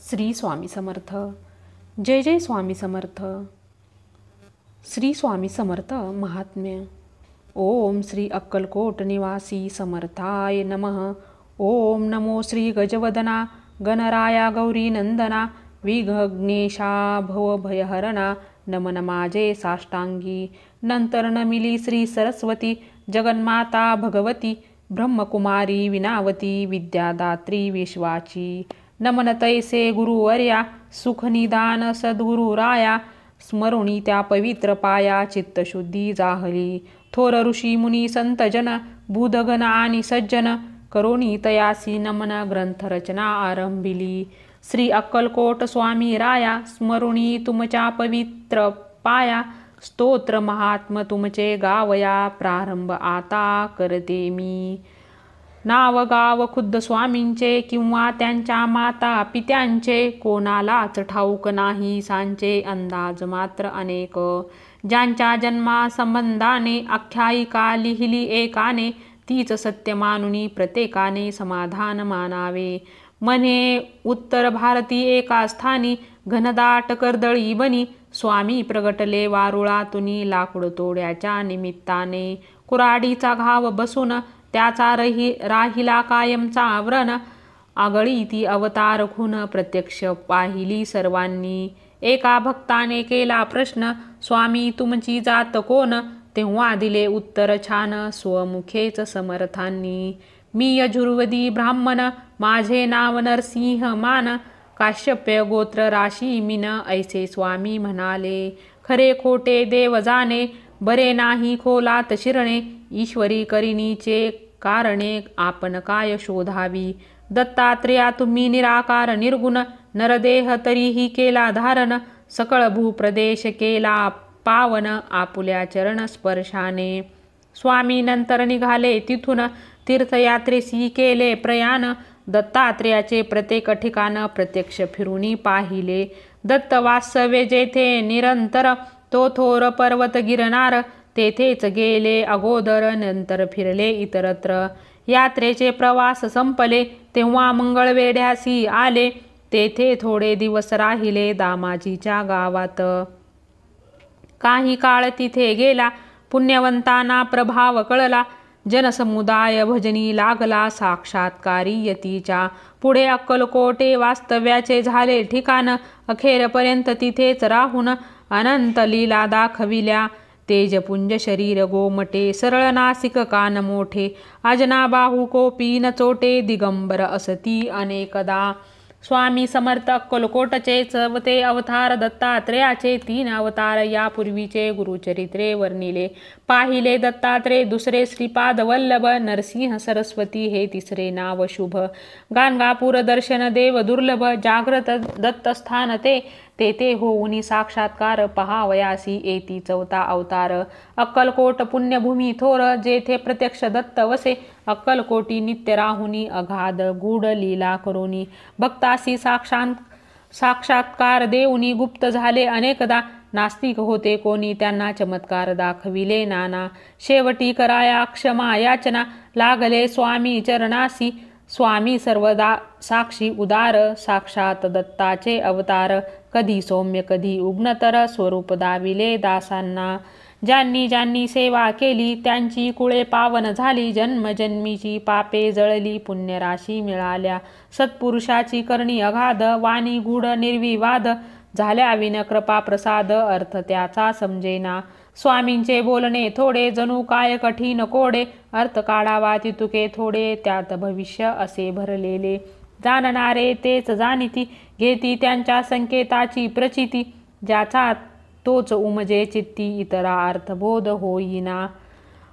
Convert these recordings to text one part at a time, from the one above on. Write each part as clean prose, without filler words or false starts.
श्री स्वामी समर्थ. जय जय स्वामी समर्थ. श्री स्वामी समर्थ महात्म्य. ओम श्री अक्कलकोट निवासी समर्थाय नमः. ओम नमो श्री गजवदना गणराया गौरी नंदना विघ्नेशा भवभयहरणा नमन माझे साष्टांगी. नंतर नमिली श्री सरस्वती जगन्माता भगवती ब्रह्मकुमारी विनावती विद्यादात्री विश्वाची. नमन तैसे गुरुवर्या सुखनिदान सद्गुरुराया. स्मरुणी त्या पवित्र पाया चित्तशुद्धी जाहली. थोर ऋषी मुनी संतजन बुधगण आणि सज्जन करोनी तयासी नमन ग्रंथरचना आरंभिली. श्री अक्कलकोट स्वामी राया स्मरुणी तुमच्या पवित्र पाया. स्तोत्र महात्म तुमचे गावया प्रारंभ आता करते मी. नाव गाव खुद्द स्वामींचे किंवा त्यांच्या माता पित्यांचे कोणालाच ठाऊक नाही सांचे अंदाज मात्र अनेक. ज्यांच्या जन्मा संबंधाने आख्यायिका लिहिली एकाने तीच सत्य मानुनी प्रत्येकाने समाधान मानावे. म्हणे उत्तर भारती एका स्थानी घनदाट कर्दळी बनी. स्वामी प्रगटले वारुळातुनी लाकूड तोड्याच्या निमित्ताने. कुऱ्हाडीचा घाव बसून त्याचा राहिला कायमचा आवरण. आगळी ती अवतार खून प्रत्यक्ष पाहिली सर्वांनी. एका भक्ताने केला प्रश्न स्वामी तुमची जात कोण. तेव्हा दिले उत्तर छान स्वमुखेच समर्थांनी. मी यजुर्वेदी ब्राह्मण माझे नाव नरसिंह मान. काश्यप्य गोत्र राशी मीन ऐसे स्वामी म्हणाले. खरे खोटे देव जाणे बरे नाही खोलात शिरणे. ईश्वरी करिनीचे कारणे आपण काय शोधावी. दत्तात्रेया तुम्ही निराकार निर्गुण नरदेह तरीही केला धारण. सकळ भूप्रदेश केला पावन आपुल्या चरण स्पर्शाने. स्वामी नंतर निघाले तिथून तीर्थयात्रेसी केले प्रयाण. दत्तात्रेयाचे प्रत्येक ठिकाण प्रत्यक्ष फिरूनी पाहिले. दत्त वास्तव्य जेथे निरंतर तो थोर पर्वत गिरनार. तेथेच गेले अगोदर नंतर फिरले इतरत्र. यात्रेचे प्रवास संपले तेव्हा मंगळवेढ्यासी आले. तेथे थोडे दिवस राहिले दामाजीच्या गावात. काही काळ तिथे गेला पुण्यवंतांना प्रभाव कळला. जनसमुदाय भजनी लागला साक्षात्कारी यतीच्या. पुढे अक्कलकोटे वास्तव्याचे झाले ठिकाण. अखेरपर्यंत तिथेच राहून अनंत लीला दाखविल्या. तेजपुंज शरीर गोमटे सरळ नासिक कान मोठे. अजना बाहू कोपी न चोटे दिगंबर असती अनेकदा. स्वामी समर्थ अक्कलकोटचे चवते अवतार दत्तात्रेयाचे 3 अवतार यापूर्वीचे गुरुचरित्रे वर्णिले. पाहिले दत्तात्रेय दुसरे श्रीपाद वल्लभ नरसिंह सरस्वती हे तिसरे नाव शुभ. गाणगापूर दर्शन देव दुर्लभ जागृत दत्तस्थान ते. तेथे होऊनी साक्षात्कार पहावयासी येती 4था अवतार. अक्कलकोट पुण्यभूमी थोर जेथे प्रत्यक्ष दत्त वसे. अक्कलकोटी नित्य राहुनी अगाध गूढ लीला करोनी. भक्तासी साक्षात्कार देऊनी गुप्त झाले अनेकदा. नास्तिक होते कोणी त्यांना चमत्कार दाखविले नाना. शेवटी कराया क्षमा याचना लागले स्वामी चरणासी. स्वामी सर्वदा साक्षी उदार साक्षात दत्ताचे अवतार. कधी सौम्य कधी उग्नतर स्वरूप दाविले दासांना. ज्यांनी ज्यांनी सेवा केली त्यांची कुळे पावन झाली. जन्मजन्मीची पापे जळली पुण्यराशी मिळाल्या. सत्पुरुषाची करणी अगाध वाणी गूढ निर्विवाद. झाल्या विन कृपा प्रसाद अर्थ त्याचा समजेना. स्वामींचे बोलणे थोडे जणू काय कठीण कोडे. अर्थ काढावा तितुके थोडे त्यात भविष्य असे भरलेले. जाणणारे तेच जाणिती घेती त्यांच्या संकेताची प्रचिती. ज्याचा तोच उमजे चित्ती इतरा अर्थबोध होईना.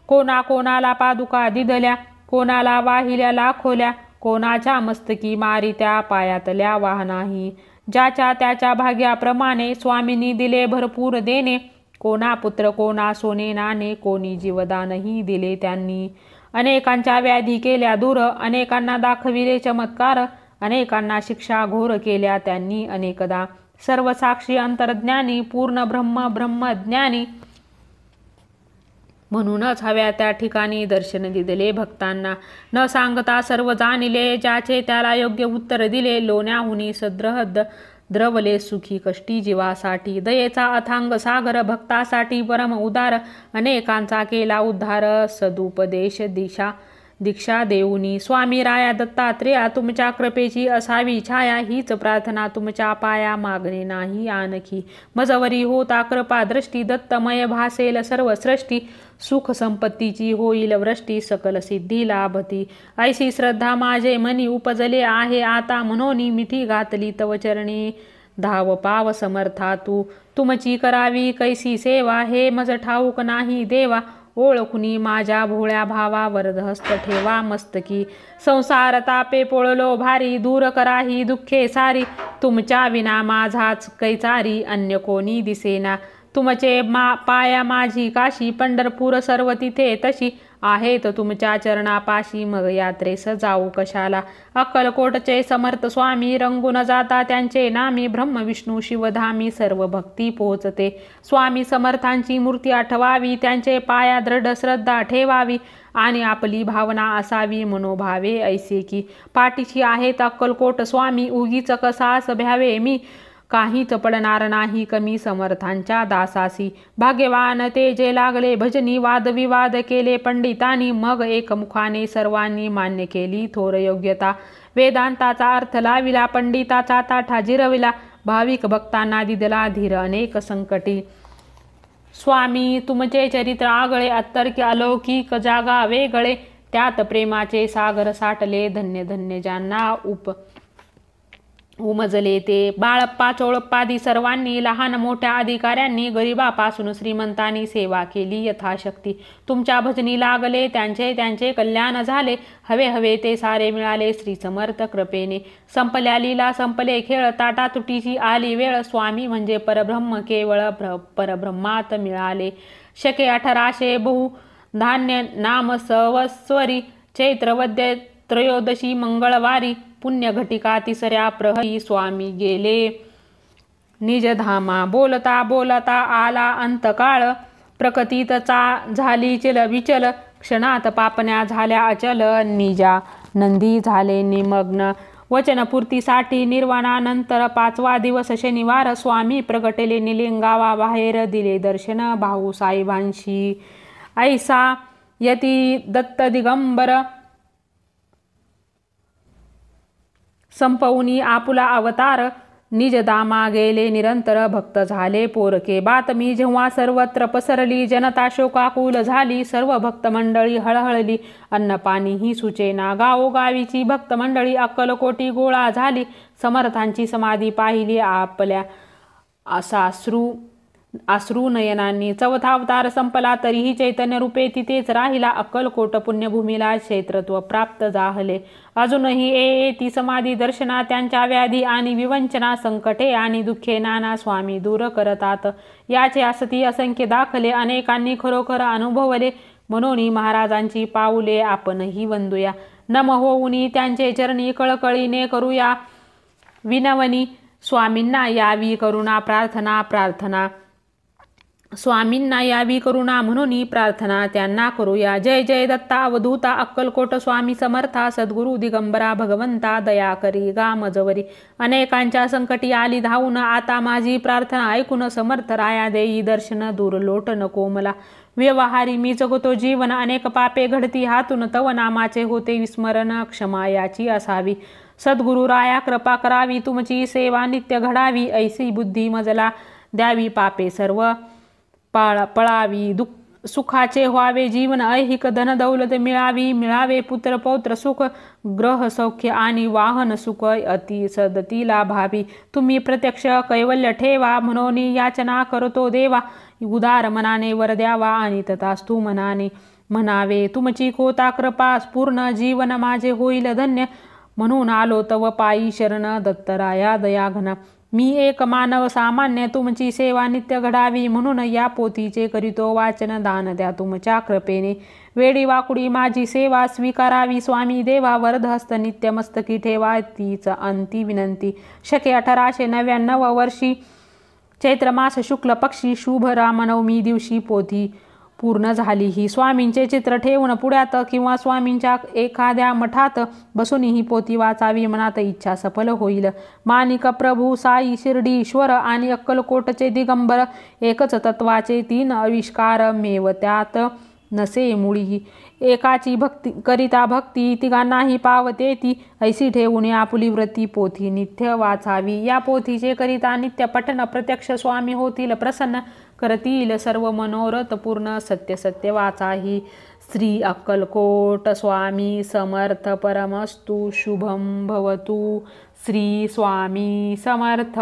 कोणाला पादुका दिदल्या कोणाला वाहिल्या लाखोल्या. कोणाच्या मस्तकी मारित्या पायातल्या वाहनाही. ज्याच्या त्याच्या भाग्याप्रमाणे स्वामींनी दिले भरपूर देणे. कोणा पुत्र कोणा सोने नाणे कोणी जीवदानही दिले त्यांनी. अनेकांच्या व्याधी केल्या दूर अनेकांना दाखविले चमत्कार. अनेकांना शिक्षा घोर केल्या त्यांनी अनेकदा. सर्वसाक्षी अंतर्ज्ञानी पूर्ण ब्रह्मज्ञानी. म्हणूनच हव्या त्या ठिकाणी दर्शन दिले भक्तांना. न सांगता सर्व जाणिले, ज्याचे त्याला योग्य उत्तर दिले. लोण्याहुनी सद्रहद द्रवले सुखी कष्टी जीवासाठी. दयेचा अथांग सागर भक्तासाठी परम उदार. अनेकांचा केला उद्धार. सदुपदेश दीक्षा देऊनी. स्वामी राया दत्तात्रेया, तुमच्या कृपेची असावी छाया. हीच प्रार्थना तुमच्या पाया, मागणे नाही आणखी. मजवरी होता कृपा दृष्टी. दत्तमय भासेल सर्व सृष्टी. सुख संपत्तीची होईल वृष्टी. सकल सिद्धी लाभती. ऐशी श्रद्धा माझे मनी उपजले आहे आता. म्हणून मिठी घातली तव चरणी. धाव पाव समर्था तू. तुमची करावी कैसी सेवा. हे मज ठाऊक नाही देवा. ओळखुनी माझ्या भोळ्या भावा. वरदहस्त ठेवा मस्तकी. संसार तापे पोळलो भारी. दूर कराही दुःखे सारी. तुमच्या विना माझाच कैचारी. अन्य कोणी दिसेना. तुमचे पाया माझी काशी. पंढरपूर सर्व तिथे तशी. आहेत तुमच्या चरणापाशी. मग यात्रेस जाऊ कशाला. अक्कलकोटचे समर्थ स्वामी. रंगून जाता त्यांचे नामी. ब्रह्म विष्णू शिवधामी. सर्व भक्ती पोहोचते. स्वामी समर्थांची मूर्ती आठवावी. त्यांचे पाया दृढ श्रद्धा ठेवावी. आणि आपली भावना असावी मनोभावे ऐसे की. पाठीशी आहेत अक्कलकोट स्वामी. उगीच कसास भ्यावे मी. काहीच पडणार नाही कमी समर्थांच्या दासासी. भाग्यवान ते जे लागले भजनी. वादविवाद केले पंडितांनी. मग एकमुखाने सर्वांनी मान्य केली थोर योग्यता. वेदांताचा अर्थ लाविला. पंडिताचा ताठा जिरविला. भाविक भक्तांना दिदला धीर अनेक संकटी. स्वामी तुमचे चरित्र आगळे. अतर्क्य अलौकिक जागा वेगळे. त्यात प्रेमाचे सागर साठले. धन्य धन्य ज्यांना उमजले ते. बाळप्पा चोळप्पादी सर्वांनी. लहान मोठ्या अधिकाऱ्यांनी. गरिबापासून श्रीमंतांनी सेवा केली यथाशक्ती. तुमच्या भजनी लागले त्यांचे त्यांचे कल्याण झाले. हवे हवे ते सारे मिळाले श्री समर्थ कृपेने. संपल्या लीला संपले खेळ. ताटातुटीची आली वेळ. स्वामी म्हणजे परब्रह्म केवळ. परब्रह्मात मिळाले. शके 1800 बहु धान्य नाम संवत्सरी. चैत्रवद्य त्रयोदशी मंगळवारी. पुण्यघटिका तिसऱ्या प्रहरी. स्वामी गेले निजधामा. बोलता बोलता आला अंतकाळ. प्रकटीत झाली चिल विचल. क्षणात पापण्या झाल्या अचल. निजा नंदी झाले निमग्न. वचनपूर्तीसाठी निर्वाणानंतर 5वा दिवस शनिवार. स्वामी प्रगटले निलिंगावाबाहेर. दिले दर्शन भाऊसाहेबांशी. ऐसा यती दत्त दिगंबर. संपवुनी आपुला अवतार. निजधामा गेले निरंतर. भक्त झाले पोरके. बातमी जेव्हा सर्वत्र पसरली. जनता शोकाकुल झाली. सर्व भक्त मंडळी हळहळली. अन्नपाणी ही सुचेना. गावोगावीची भक्त मंडळी अक्कलकोटी गोळा झाली. समर्थांची समाधी पाहिली आपल्या अश्रू नयनांनी. 4था अवतार संपला तरीही चैतन्य रूपे तिथेच राहिला. अक्कलकोट पुण्यभूमीला क्षेत्रत्व प्राप्त झाले. अजूनही ती समाधी दर्शना. त्यांच्या व्याधी आणि विवंचना, संकटे आणि दुःखे नाना स्वामी दूर करतात. याचे असती असंख्य दाखले. अनेकांनी खरोखर अनुभवले. म्हणून महाराजांची पाऊले आपणही वंदूया. नम होऊनी त्यांचे चरणी कळकळीने करूया विनवणी. स्वामींना यावी करुणा प्रार्थना. प्रार्थना स्वामींना यावी करुणा म्हणून प्रार्थना त्यांना करूया. जय जय दत्ता अवधूता. अक्कलकोट स्वामी समर्था. सद्गुरु दिगंबरा भगवंता. दया करी गा मजवरी. अनेकांच्या संकटी आली धावून. आता माझी प्रार्थना ऐकून. समर्थ राया देई दर्शन. दूर लोट नको मला. व्यवहारी मी जगतो जीवन. अनेक पापे घडती हातून. तव नामाचे होते विस्मरण. क्षमा याची असावी. सद्गुरु राया कृपा करावी. तुमची सेवा नित्य घडावी. ऐसी बुद्धी मजला द्यावी. पापे सर्व पळावी. सुखाचे व्हावे जीवन. ऐहिक धन दौलत मिळावी. मिळावे पुत्र पौत्र सुख. ग्रह सौख्य आणि वाहन सुख. अति सदती लाभावी. तुम्ही प्रत्यक्ष कैवल्य ठेवा. म्हणून याचना करतो देवा. उदार मनाने वर द्यावा. आणि तथास्तु मनाने म्हणावे. तुमची कोता कृपा पूर्ण. जीवन माझे होईल धन्य. म्हणून आलो तव पायी शरण. दत्तराया दया घना. मी एक मानव सामान्य. तुमची सेवा नित्य घडावी. म्हणून या पोथीचे करीतो वाचन. दान द्या तुमच्या कृपेने. वेडी वाकुडी माझी सेवा स्वीकारावी. स्वामी देवा वरदहस्त नित्य मस्तकी ठेवा. तीच अंती विनंती. शके 1899 वर्षी चैत्र मास शुक्ल पक्षी शुभ रामनवमी दिवशी पोथी पूर्ण झाली. ही स्वामींचे चित्र ठेवून पुढ्यात किंवा स्वामींच्या एखाद्या मठात बसून ही पोथी वाचावी. मनात इच्छा सफल होईल. माणिक प्रभू, साई, शिर्डी ईश्वर आणि अक्कलकोटचे दिगंबर एकच तत्वाचे तीन आविष्कार मेव त्यात नसे मुळी. एकाची भक्ती करिता भक्ती तिघांनाही पावते ती. ऐशी ठेवून आपुली व्रती पोथी नित्य वाचावी. या पोथीचे करिता नित्य पठन प्रत्यक्ष स्वामी होतील प्रसन्न. करतील सर्व मनोरथ पूर्ण. सत्य सत्य वाचाही. श्री अक्कलकोट स्वामी समर्थ. परमस्तु शुभम भवतु. श्री स्वामी समर्थ.